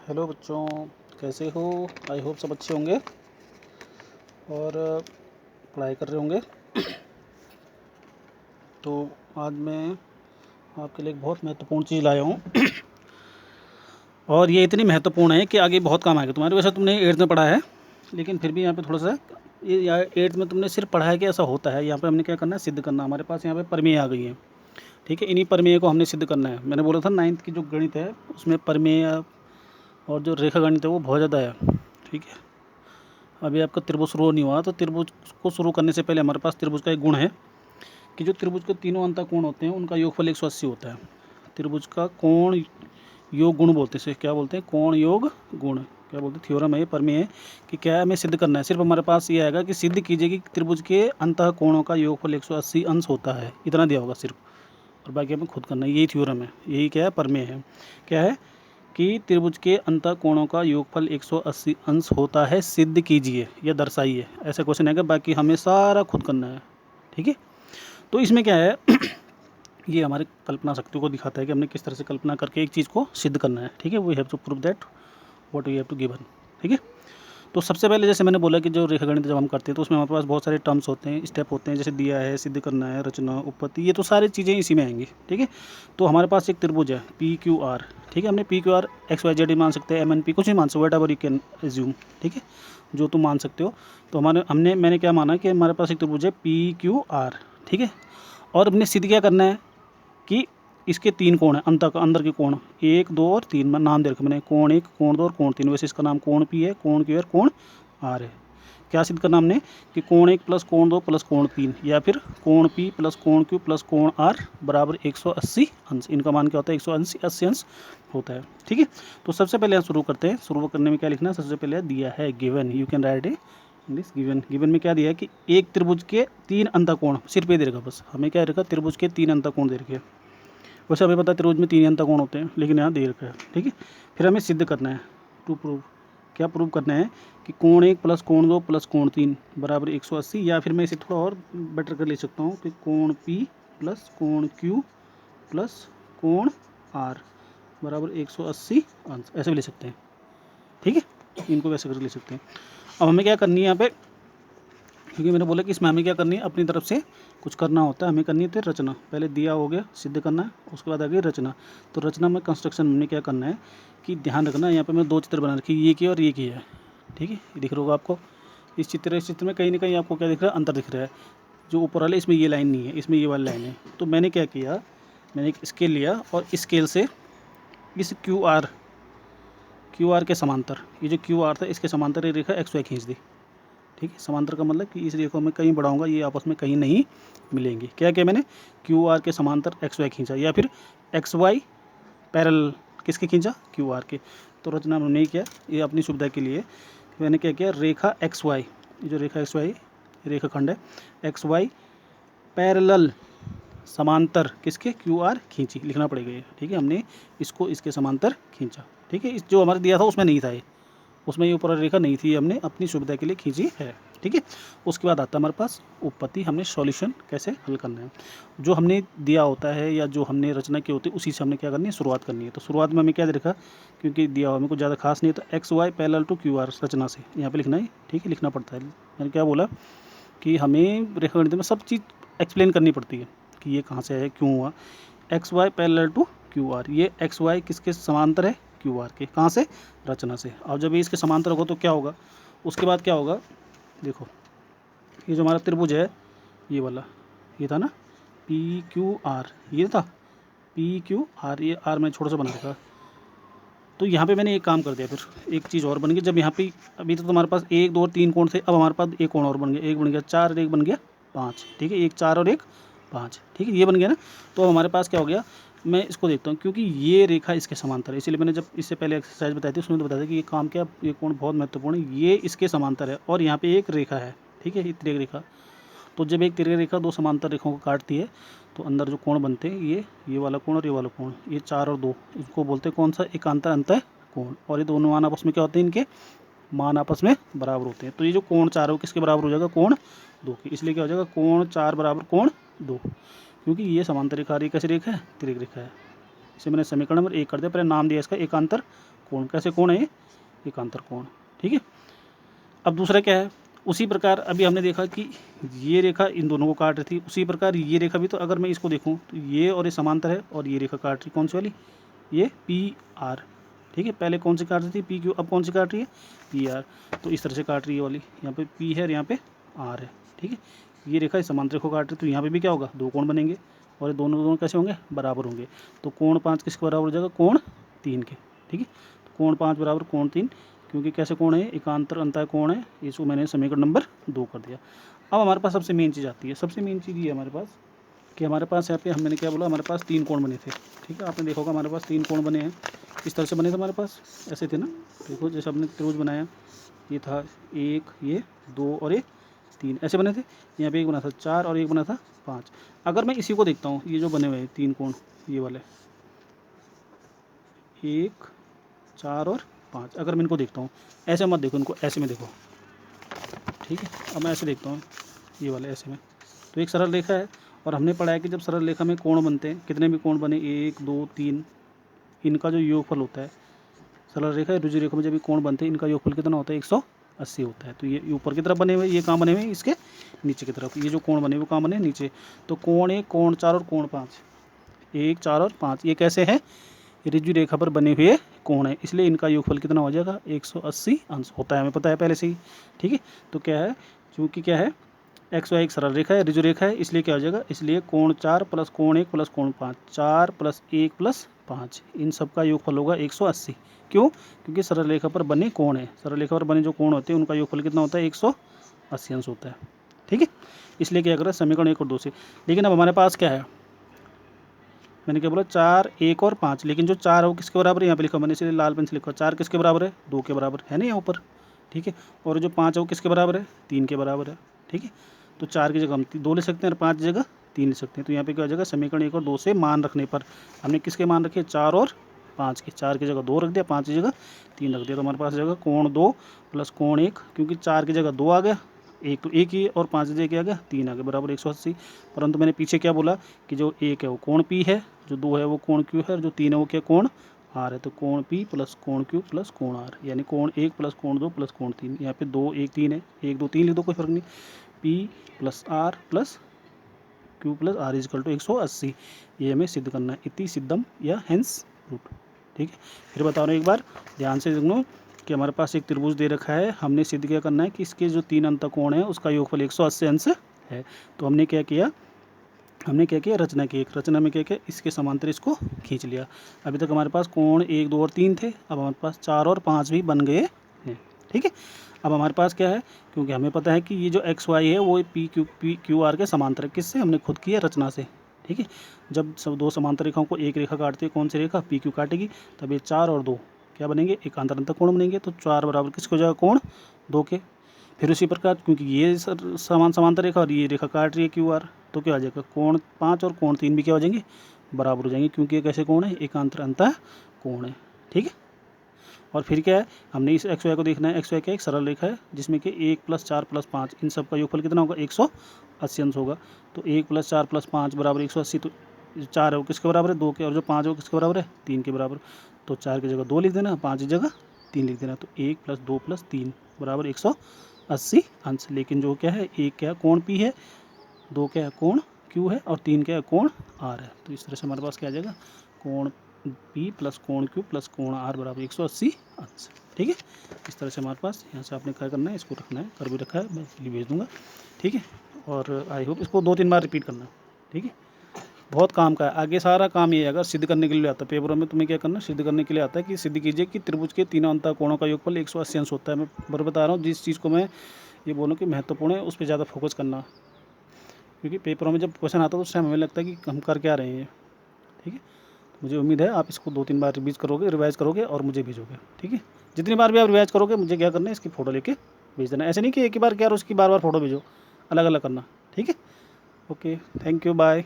Hello बच्चों, कैसे हो? आई होप सब अच्छे होंगे और पढ़ाई कर रहे होंगे। तो आज मैं आपके लिए एक बहुत महत्वपूर्ण चीज़ लाया हूँ और ये इतनी महत्वपूर्ण है कि आगे बहुत काम आएगा तुम्हारे। वैसे तुमने 8th में पढ़ा है, लेकिन फिर भी यहाँ पे थोड़ा सा ये 8th में तुमने सिर्फ पढ़ा है कि ऐसा होता है। यहाँ पे हमने क्या करना है, सिद्ध करना। हमारे पास यहाँ पे प्रमेय आ गई है, ठीक है। इन्हीं प्रमेय को हमने सिद्ध करना है। मैंने बोला था 9th की जो गणित है उसमें प्रमेय और जो रेखा गणित है वो बहुत ज़्यादा है, ठीक है। अभी आपका त्रिभुज शुरू नहीं हुआ, तो त्रिभुज को शुरू करने से पहले हमारे पास त्रिभुज का एक गुण है कि जो त्रिभुज के तीनों अंतः कोण होते हैं उनका योगफल 180 होता है। त्रिभुज का कोण योग गुण बोलते हैं। क्या बोलते हैं? कोण योग गुण। क्या बोलते हैं? थ्योरम है, प्रमेय है कि क्या हमें सिद्ध करना है। सिर्फ हमारे पास ये आएगा कि सिद्ध कीजिए कि त्रिभुज के अंतः कोणों का योगफल 180 अंश होता है। इतना दिया होगा सिर्फ, और बाकी हमें खुद करना है। यही थ्योरम है, यही क्या है, प्रमेय है। क्या है कि त्रिभुज के अंतः कोणों का योगफल 180 अंश होता है, सिद्ध कीजिए या दर्शाइए। ऐसा क्वेश्चन आएगा, बाकी हमें सारा खुद करना है, ठीक है। तो इसमें क्या है ये हमारे कल्पना शक्ति को दिखाता है कि हमने किस तरह से कल्पना करके एक चीज़ को सिद्ध करना है, ठीक है। We have to prove that what we have to given, ठीक है। तो सबसे पहले जैसे मैंने बोला कि जो रेखागणित जब हम करते हैं तो उसमें हमारे पास बहुत सारे टर्म्स होते हैं, स्टेप होते हैं। जैसे दिया है, सिद्ध करना है, रचना, उत्पत्ति, ये तो सारी चीज़ें इसी में आएंगी, ठीक है। तो हमारे पास एक त्रिभुज है PQR, ठीक है। हमने PQR XYZ मान सकते हैं, MNP कुछ भी मान सकते हो, व्हाटएवर यू कैन एज्यूम, ठीक है, जो तुम मान सकते हो। तो मैंने क्या माना कि हमारे पास एक त्रिभुज है PQR, ठीक है। और हमने सिद्ध क्या करना है कि इसके 3 कोण हैं, अंदर के कोण 1, 2 और 3 में नाम दे रखा मैंने, कोण 1, कोण 2 और कोण 3। वैसे इसका नाम कोण P है, कोण Q है, कोण R है। क्या सिद्ध करना हमने कि कोण 1 प्लस कोण 2 प्लस कोण 3 या फिर कोण P प्लस कोण Q प्लस कोण R बराबर 180 अंश। इनका मान क्या होता है? 180 अंश होता है, ठीक है। तो सबसे पहले हम शुरू करते हैं। शुरू करने में क्या लिखना है? सबसे पहले दिया है given, you can write English given. Given में क्या दिया है कि एक त्रिभुज के 3 अंतःकोण, सिर्फ ये दे रखा बस। हमें क्या रखा? त्रिभुज के 3 अंतःकोण दे रखे। वैसे हमें पता है त्रिभुज में 3 अंतःकोण होते हैं, लेकिन यहाँ दे रखा है, ठीक है। फिर हमें सिद्ध करना है, टू प्रूव। क्या प्रूव करना है कि कोण 1 प्लस कोण 2 प्लस कोण 3 बराबर 180, या फिर मैं इसे थोड़ा और बेटर कर ले सकता हूँ कि कोण P प्लस कोण Q प्लस कोण R बराबर 180 अंश, ऐसे भी ले सकते हैं, ठीक है। इनको वैसे कर ले सकते हैं। अब हमें क्या करनी है यहाँ पे, क्योंकि मैंने बोला कि इसमें हमें क्या करनी है, अपनी तरफ से कुछ करना होता है। हमें करनी है रचना। पहले दिया हो गया, सिद्ध करना है, उसके बाद आ गई रचना। तो रचना में कंस्ट्रक्शन में क्या करना है कि ध्यान रखना, यहाँ पे मैं 2 चित्र बना रखी, ये किया और ये किया है, ठीक है। ये दिख रहा होगा आपको। इस चित्र में कहीं ना कहीं आपको क्या दिख रहा है? अंतर दिख रहा है। जो ऊपर वाले, इसमें ये लाइन नहीं है, इसमें ये वाली लाइन है। तो मैंने क्या किया, मैंने एक स्केल लिया और स्केल से इस क्यू आर के समांतर, ये जो QR था इसके समांतर एक रेखा XY खींच दी, ठीक है। समांतर का मतलब कि इस रेखा में कहीं बढ़ाऊंगा, ये आपस में कहीं नहीं मिलेंगी। क्या किया मैंने? QR के समांतर XY खींचा, या फिर XY पैरेलल किसके खींचा? QR के। तो रचना मैंने किया, ये अपनी सुविधा के लिए मैंने क्या किया, रेखा XY, ये जो रेखा XY रेखाखंड है, XY पैरेलल समांतर किसके? QR खींची, लिखना पड़ेगा ये, ठीक है। हमने इसको इसके समांतर खींचा, ठीक है। इस जो हमारे दिया था उसमें नहीं था ये, उसमें ये ऊपर रेखा नहीं थी, हमने अपनी सुविधा के लिए खींची है, ठीक है। उसके बाद आता है हमारे पास उत्पत्ति। हमने सॉल्यूशन कैसे हल करना है। जो हमने दिया होता है या जो हमने रचना की होती है उसी से हमने क्या करनी है, शुरुआत करनी है। तो शुरुआत में हमें क्या दे रखा, क्योंकि दिया हुआ हमें कुछ ज़्यादा खास नहीं है, तो XY पैरेलल टू QR रचना से यहाँ पे लिखना है, ठीक है, लिखना पड़ता है। मैंने क्या बोला कि हमें रेखागणित में सब चीज़ एक्सप्लेन करनी पड़ती है कि ये कहाँ से है, क्यों हुआ। XY पैरेलल टू QR, ये XY किसके समांतर है? QR के। कहाँ से? रचना से। अब जब ये इसके समांतर होगा तो क्या होगा, उसके बाद क्या होगा, देखो ये जो हमारा त्रिभुज है, ये वाला, ये था ना PQR, ये था PQR, ये R मैं छोटा सा बना रखा। तो यहाँ पे मैंने एक काम कर दिया, फिर एक चीज़ और बन गई। जब यहाँ पे अभी तो तुम्हारे पास 1, 2 और 3 कोण थे, अब हमारे पास एक कोण और बन गया, एक बन गया 4 और एक बन गया 5, ठीक है। एक 4 और एक 5, ठीक है, ये बन गया ना। तो हमारे पास क्या हो गया, मैं इसको देखता हूँ, क्योंकि ये रेखा इसके समांतर है, इसीलिए मैंने जब इससे पहले एक्सरसाइज बताई थी उसमें तो बताया था कि ये काम क्या, ये कोण बहुत महत्वपूर्ण है, ये इसके समांतर है और यहाँ पे एक रेखा है, ठीक है, ये तिर्यक रेखा। तो जब एक तिर्यक रेखा 2 समांतर रेखाओं को काटती है तो अंदर जो कोण बनते हैं, ये वाला कोण और ये वाला कोण, ये 4 और 2, इसको बोलते हैं कौन सा? एकांतर अंतः कोण। और ये दोनों मान आपस में क्या होते हैं, इनके मान आपस में बराबर होते हैं। तो ये जो कोण 4 है वो किसके बराबर हो जाएगा? कोण 2 के। इसलिए क्या हो जाएगा, कोण 4 बराबर कोण 2, क्योंकि ये समांतर रेखा, कैसी रेखा है? तिर्यक रेखा है। इसे मैंने समीकरण नंबर 1 कर दिया, पहले नाम दिया इसका एकांतर कोण। कैसे कोण है ये? एकांतर कोण। ठीक है। अब दूसरा क्या है, उसी प्रकार अभी हमने देखा कि ये रेखा इन दोनों को काट रही थी, उसी प्रकार ये रेखा भी, तो अगर मैं इसको देखूँ तो ये और ये समांतर है और ये रेखा काट रही कौन सी वाली, ये पी आर। ठीक है, पहले कौन सी काट रही थी, पी क्यू, अब कौन सी काट रही है, पी आर। तो इस तरह से काट रही है वाली, यहाँ पे पी है और यहाँ पे आर है। ठीक है, ये रेखा इस समांतर को काट रही है, तो यहाँ पे भी क्या होगा, दो कोण बनेंगे और ये दोनों दोनों कैसे होंगे, बराबर होंगे। तो कोण 5 किसके बराबर हो जाएगा, कोण 3 के। ठीक है, तो कोण 5 बराबर कोण 3, क्योंकि कैसे कोण है, एकांतर अंतः कोण है, इसको मैंने समीकरण नंबर 2 कर दिया। अब हमारे पास सबसे मेन चीज़ आती है, सबसे मेन चीज़ ये है हमारे पास कि हमारे पास यहाँ पे मैंने क्या बोला, हमारे पास 3 कोण बने थे। ठीक है, आपने देखा होगा हमारे पास 3 कोण बने हैं। किस तरह से बने थे हमारे पास, ऐसे थे ना, देखो जैसे हमने त्रिभुज बनाया, ये था 1, ये 2 और ये 3, ऐसे बने थे। यहाँ पे एक बना था 4 और एक बना था 5। अगर मैं इसी को देखता हूँ, ये जो बने हुए हैं 3 कोण, ये वाले 1, 4 और 5, अगर मैं इनको देखता हूँ, ऐसे मत देखो इनको, ऐसे में देखो। ठीक है, अब मैं ऐसे देखता हूँ, ये वाले ऐसे में, तो एक सरल रेखा है और हमने पढ़ा है कि जब सरल रेखा में कोण बनते हैं, कितने भी कोण बने, 1, 2, 3, इनका जो योगफल होता है, सरल रेखा है रुजु रेखा में जब भी कोण बनते हैं, इनका योगफल कितना होता है, 180 होता है। तो ये ऊपर की तरफ बने हुए, ये कहाँ बने हुए, इसके नीचे की तरफ, ये जो कोण बने हुए कहाँ बने, नीचे। तो कोण 1, कोण 4 और कोण 5, 1, 4 और 5, ये कैसे है, ऋजु रेखा पर बने हुए कोण है, इसलिए इनका योगफल कितना हो जाएगा, 180 अंश होता है, हमें पता है पहले से ही। ठीक है, तो क्या है, चूँकि क्या है, एक्स वाई एक सरल रेखा है, ऋजु रेखा है, इसलिए क्या हो जाएगा, इसलिए कोण 4 प्लस कोण 1 प्लस कोण 5, 4 प्लस 1 प्लस 5, इन सब का योगफल होगा 180। क्यों, क्योंकि सरल रेखा पर बने कोण है, सरल रेखा पर बने जो कोण होते हैं उनका योगफल कितना होता है, 180 अंश होता है। ठीक है, इसलिए क्या करें, समीकरण 1 और 2 से। लेकिन अब हमारे पास क्या है, मैंने क्या बोला, 4, 1 और 5, लेकिन जो 4 है वो किसके बराबर है, यहाँ पे लिखा मैंने, इसलिए लाल पेन से लिखा, 4 किसके बराबर है, 2 के बराबर है ना यहाँ ऊपर। ठीक है, और जो 5 है वो किसके बराबर है, 3 के बराबर है। ठीक है, तो 4 की जगह हम 2 ले सकते हैं और 5 की जगह 3 ले सकते हैं। तो यहाँ पे क्या हो जाएगा, समीकरण 1 और 2 से मान रखने पर हमने किसके मान रखे, 4 और 5 के, 4 की जगह 2 रख दिया, 5 की जगह 3 रख दिया। तो हमारे पास जगह कोण 2 प्लस कोण 1, क्योंकि 4 की जगह 2 आ गया, एक तो एक ही, और 5 की जगह क्या आ गया, 3 आ गया, बराबर 180। परंतु मैंने पीछे क्या बोला कि जो 1 है वो कोण पी है, जो 2 है वो कोण क्यू है, और जो 3 है वो क्या, कोण आर है। तो कोण पी प्लस कोण क्यू प्लस कोण आर, यानी कोण 1 प्लस कोण 2 प्लस कोण 3। यहाँ पे 2, 1, 3 है, 1, 2, 3 लिख दो, कोई फर्क नहीं। P plus R plus Q plus R equal to 180, ये हमें सिद्ध करना है, इति सिद्धम या हेंस रूट। ठीक है, फिर बता रहा हूँ एक बार ध्यान से सुनो कि हमारे पास एक त्रिभुज दे रखा है, हमने सिद्ध क्या करना है कि इसके जो 3 अंत कोण है उसका योगफल 180 अंश है। तो हमने क्या किया, रचना की, एक रचना में क्या किया, इसके समांतर इसको खींच लिया। अभी तक हमारे पास कोण 1, 2 और 3 थे, अब हमारे पास 4 और 5 भी बन गए हैं। ठीक है, अब हमारे पास क्या है, क्योंकि हमें पता है कि ये जो एक्स वाई है वो पी क्यू आर के समांतर है, किससे, हमने खुद किया रचना से। ठीक है, जब सब दो समांतर रेखाओं को एक रेखा काटती है, कौन सी रेखा, पी क्यू काटेगी, तब ये 4 और 2 क्या बनेंगे, एकांतर अंतः कोण बनेंगे। तो 4 बराबर किसको हो जाएगा, कोण 2 के। फिर उसी प्रकार क्योंकि ये समांतर रेखा और ये रेखा काट रही है क्यू आर, तो क्या आ जाएगा, कोण 5 और कोण 3 भी क्या हो जाएंगे, बराबर हो जाएंगे, क्योंकि ये कैसे कोण है, एकांतर अंतः कोण है। ठीक है, और फिर क्या है, हमने इस एक्स वाई को देखना है, एक्स वाई क्या एक सरल रेखा है जिसमें कि 1 प्लस 4 प्लस 5, इन सब का योगफल कितना होगा, 180 अंश होगा। तो 1 प्लस 4 प्लस 5 बराबर 180, तो 4 है वो किसके बराबर है, 2 के, और जो 5 है वो किसके बराबर है, 3 के बराबर। तो 4 की जगह 2 लिख देना, 5 की जगह 3 लिख देना। तो 1 प्लस 2 प्लस 3 बराबर 180 अंश। लेकिन जो क्या है, 1 क्या है, कोण पी है, 2 क्या है, कोण क्यू है, और 3 क्या है, कोण आर है। तो इस तरह से हमारे पास क्या आ जाएगा, कोण पी प्लस कोण क्यू प्लस कोण आर बराबर 180 अंश। ठीक है, इस तरह से हमारे पास यहाँ से आपने क्या करना है, इसको रखना है, कर भी रखा है, मैं इसलिए भेज दूँगा। ठीक है, और आई होप इसको 2-3 बार रिपीट करना। ठीक है, बहुत काम का है, आगे सारा काम ये है, अगर सिद्ध करने के लिए आता है पेपरों में, तुम्हें क्या करना, सिद्ध करने के लिए आता है कि सिद्ध कीजिए कि त्रिभुज के तीनों अंतः कोणों का योगफल 180 अंश होता है। मैं बता रहा हूँ, जिस चीज़ को मैं ये बोलूँ कि महत्वपूर्ण है, उस पर ज़्यादा फोकस करना, क्योंकि पेपरों में जब क्वेश्चन आता है तो उस टाइम हमें लगता है कि हम कर क्या रहे हैं। ठीक है, मुझे उम्मीद है आप इसको 2-3 बार रिवाइज़ करोगे और मुझे भेजोगे। ठीक है, जितनी बार भी आप रिवाइज़ करोगे मुझे क्या करना है, इसकी फ़ोटो लेके भेज देना। ऐसे नहीं कि एक ही बार क्या और उसकी बार बार फ़ोटो भेजो, अलग अलग करना। ठीक है, ओके, थैंक यू, बाय।